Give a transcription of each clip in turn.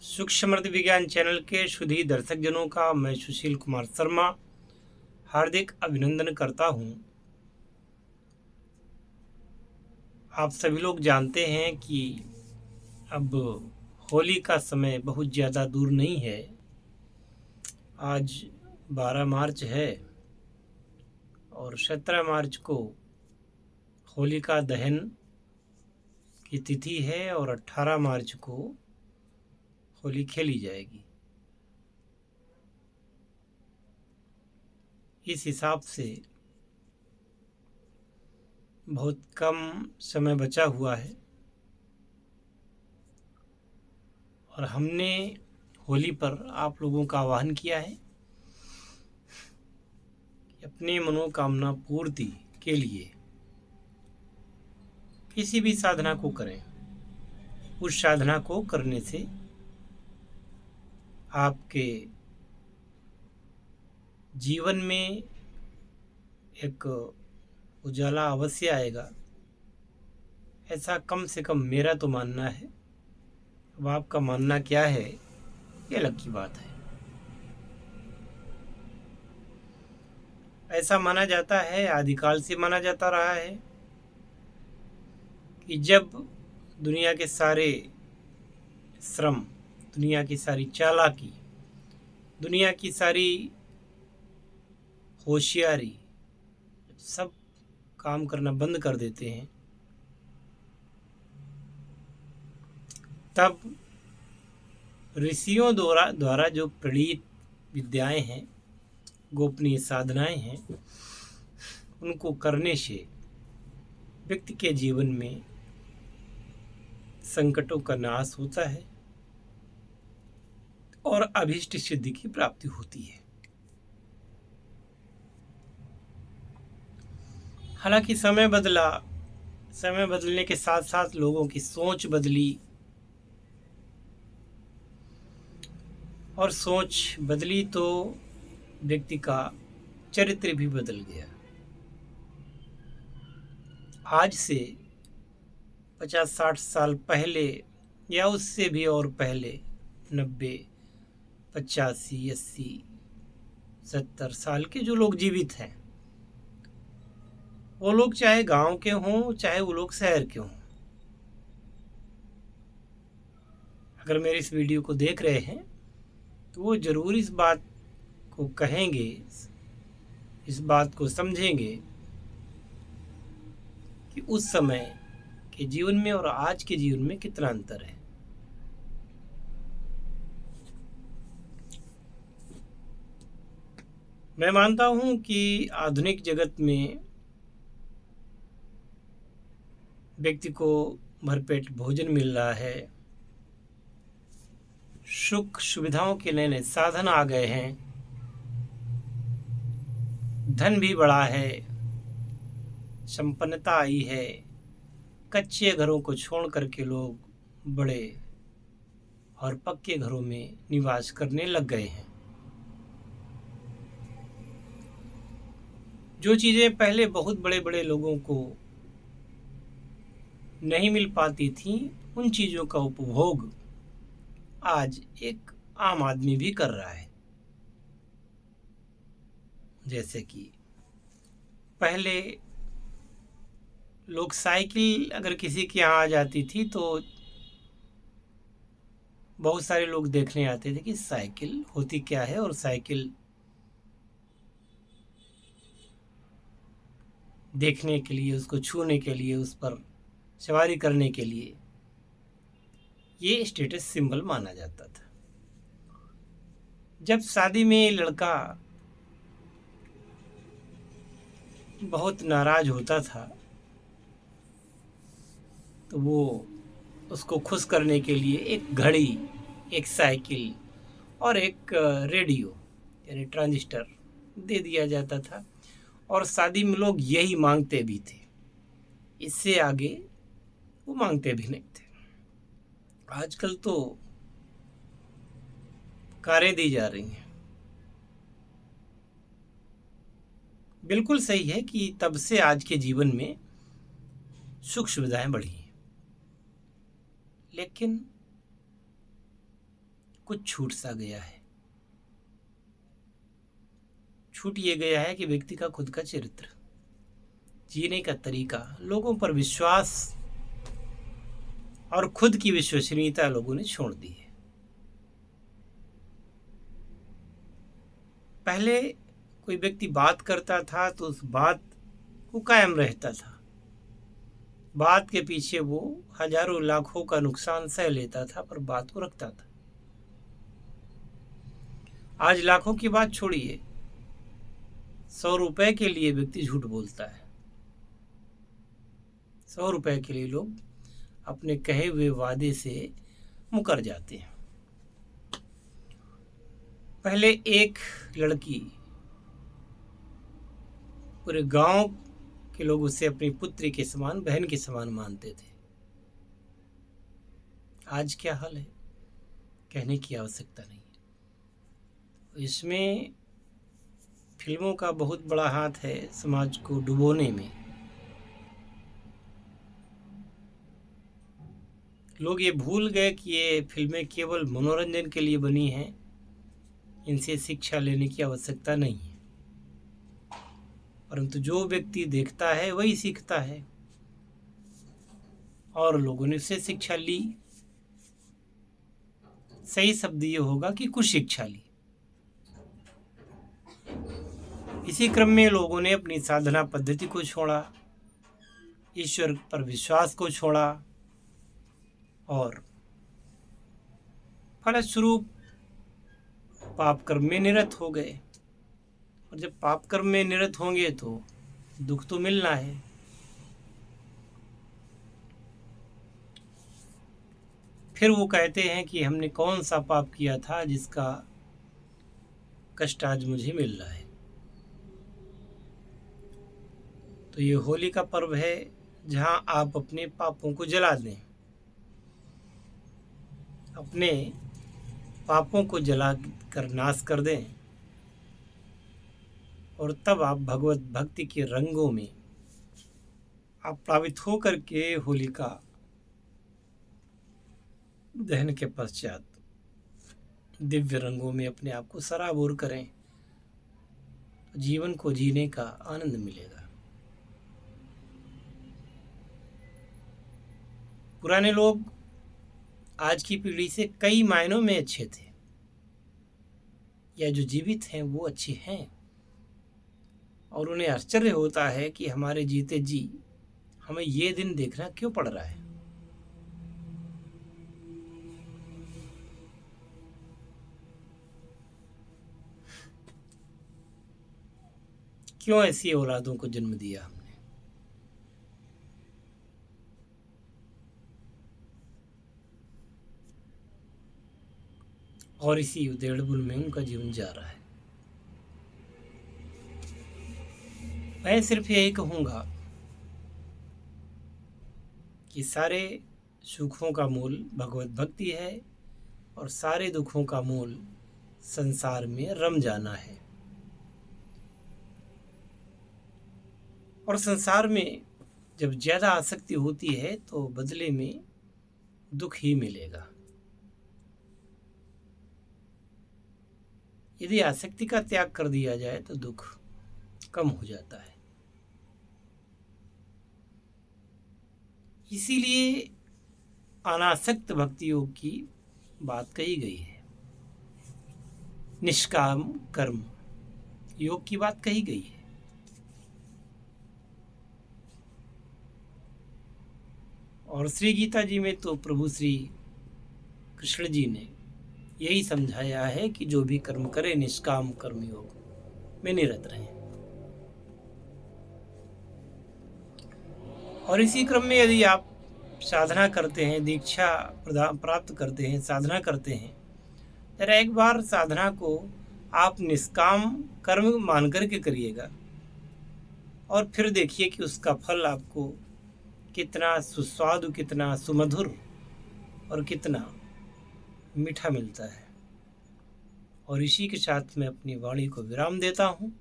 सूक्ष्म विज्ञान चैनल के शुद्धी दर्शक जनों का मैं सुशील कुमार शर्मा हार्दिक अभिनंदन करता हूं। आप सभी लोग जानते हैं कि अब होली का समय बहुत ज़्यादा दूर नहीं है। आज 12 मार्च है और 17 मार्च को होलिका दहन की तिथि है और 18 मार्च को होली खेली जाएगी। इस हिसाब से बहुत कम समय बचा हुआ है और हमने होली पर आप लोगों का आह्वान किया है कि अपनी मनोकामना पूर्ति के लिए किसी भी साधना को करें। उस साधना को करने से आपके जीवन में एक उजाला अवश्य आएगा, ऐसा कम से कम मेरा तो मानना है। अब आपका मानना क्या है ये अलग की बात है। ऐसा माना जाता है, आदिकाल से माना जाता रहा है कि जब दुनिया के सारे श्रम, दुनिया की सारी चालाकी, दुनिया की सारी होशियारी सब काम करना बंद कर देते हैं, तब ऋषियों द्वारा जो प्रणीत विद्याएं हैं, गोपनीय साधनाएं हैं, उनको करने से व्यक्ति के जीवन में संकटों का नाश होता है और अभीष्ट सिद्धि की प्राप्ति होती है। हालांकि समय बदला, समय बदलने के साथ साथ लोगों की सोच बदली और सोच बदली तो व्यक्ति का चरित्र भी बदल गया। आज से 50-60 साल पहले या उससे भी और पहले 90, 85, 80, 70 साल के जो लोग जीवित हैं, वो लोग चाहे गांव के हों चाहे वो लोग शहर के हों, अगर मेरे इस वीडियो को देख रहे हैं तो वो ज़रूर इस बात को कहेंगे, इस बात को समझेंगे कि उस समय के जीवन में और आज के जीवन में कितना अंतर है। मैं मानता हूं कि आधुनिक जगत में व्यक्ति को भरपेट भोजन मिल रहा है, सुख सुविधाओं के नए नए साधन आ गए हैं, धन भी बढ़ा है, संपन्नता आई है, कच्चे घरों को छोड़ करके लोग बड़े और पक्के घरों में निवास करने लग गए हैं। जो चीज़ें पहले बहुत बड़े बड़े लोगों को नहीं मिल पाती थी, उन चीज़ों का उपभोग आज एक आम आदमी भी कर रहा है। जैसे कि पहले लोग साइकिल अगर किसी के यहाँ आ जाती थी तो बहुत सारे लोग देखने आते थे कि साइकिल होती क्या है, और साइकिल देखने के लिए, उसको छूने के लिए, उस पर सवारी करने के लिए ये स्टेटस सिंबल माना जाता था। जब शादी में लड़का बहुत नाराज होता था तो वो उसको खुश करने के लिए एक घड़ी, एक साइकिल और एक रेडियो यानी ट्रांजिस्टर दे दिया जाता था, और शादी में लोग यही मांगते भी थे, इससे आगे वो मांगते भी नहीं थे। आजकल तो कारें दी जा रही हैं। बिल्कुल सही है कि तब से आज के जीवन में सुख सुविधाएं बढ़ी हैं, लेकिन कुछ छूट सा गया है। छूट ये गया है कि व्यक्ति का खुद का चरित्र, जीने का तरीका, लोगों पर विश्वास और खुद की विश्वसनीयता लोगों ने छोड़ दी है। पहले कोई व्यक्ति बात करता था तो उस बात को कायम रहता था, बात के पीछे वो हजारों लाखों का नुकसान सह लेता था पर बात को रखता था। आज लाखों की बात छोड़िए, 100 रुपए के लिए व्यक्ति झूठ बोलता है। 100 रुपए के लिए लोग अपने कहे हुए वादे से मुकर जाते हैं। पहले एक लड़की, पूरे गांव के लोग उसे अपनी पुत्री के समान, बहन के समान मानते थे। आज क्या हाल है, कहने की आवश्यकता नहीं है। इसमें फिल्मों का बहुत बड़ा हाथ है समाज को डुबोने में। लोग ये भूल गए कि ये फिल्में केवल मनोरंजन के लिए बनी हैं, इनसे शिक्षा लेने की आवश्यकता नहीं है। परंतु जो व्यक्ति देखता है वही सीखता है, और लोगों ने उससे शिक्षा ली। सही शब्द ये होगा कि कुछ शिक्षा ली। इसी क्रम में लोगों ने अपनी साधना पद्धति को छोड़ा, ईश्वर पर विश्वास को छोड़ा, और फलस्वरूप पाप कर्म में निरत हो गए। और जब पाप कर्म में निरत होंगे तो दुख तो मिलना है। फिर वो कहते हैं कि हमने कौन सा पाप किया था जिसका कष्ट आज मुझे मिल रहा है। तो ये होली का पर्व है जहां आप अपने पापों को जला दें, अपने पापों को जला कर नाश कर दें, और तब आप भगवत भक्ति के रंगों में आप प्लावित होकर के होलिका दहन के पश्चात दिव्य रंगों में अपने आप को सराबोर करें। जीवन को जीने का आनंद मिलेगा। पुराने लोग आज की पीढ़ी से कई मायनों में अच्छे थे, या जो जीवित हैं वो अच्छे हैं, और उन्हें आश्चर्य होता है कि हमारे जीते जी हमें ये दिन देखना क्यों पड़ रहा है। क्यों ऐसी औलादों को जन्म दिया हमने। और इसी उधेड़बुन में उनका जीवन जा रहा है। मैं सिर्फ यही कहूंगा कि सारे सुखों का मूल भगवत भक्ति है, और सारे दुखों का मूल संसार में रम जाना है। और संसार में जब ज़्यादा आसक्ति होती है तो बदले में दुख ही मिलेगा। यदि आसक्ति का त्याग कर दिया जाए तो दुख कम हो जाता है। इसीलिए अनासक्त भक्ति योग की बात कही गई है, निष्काम कर्म योग की बात कही गई है। और श्री गीता जी में तो प्रभु श्री कृष्ण जी ने यही समझाया है कि जो भी कर्म करे निष्काम कर्म योग में निरत रहे। और इसी क्रम में यदि आप साधना करते हैं, दीक्षा प्राप्त करते हैं, साधना करते हैं, जरा एक बार साधना को आप निष्काम कर्म मान करके करिएगा, और फिर देखिए कि उसका फल आपको कितना सुस्वादु, कितना सुमधुर और कितना मीठा मिलता है। और इसी के साथ मैं अपनी वाणी को विराम देता हूँ।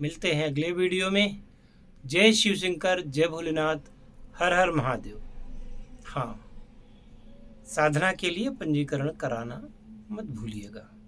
मिलते हैं अगले वीडियो में। जय शिव शंकर, जय भोलेनाथ, हर हर महादेव। हाँ, साधना के लिए पंजीकरण कराना मत भूलिएगा।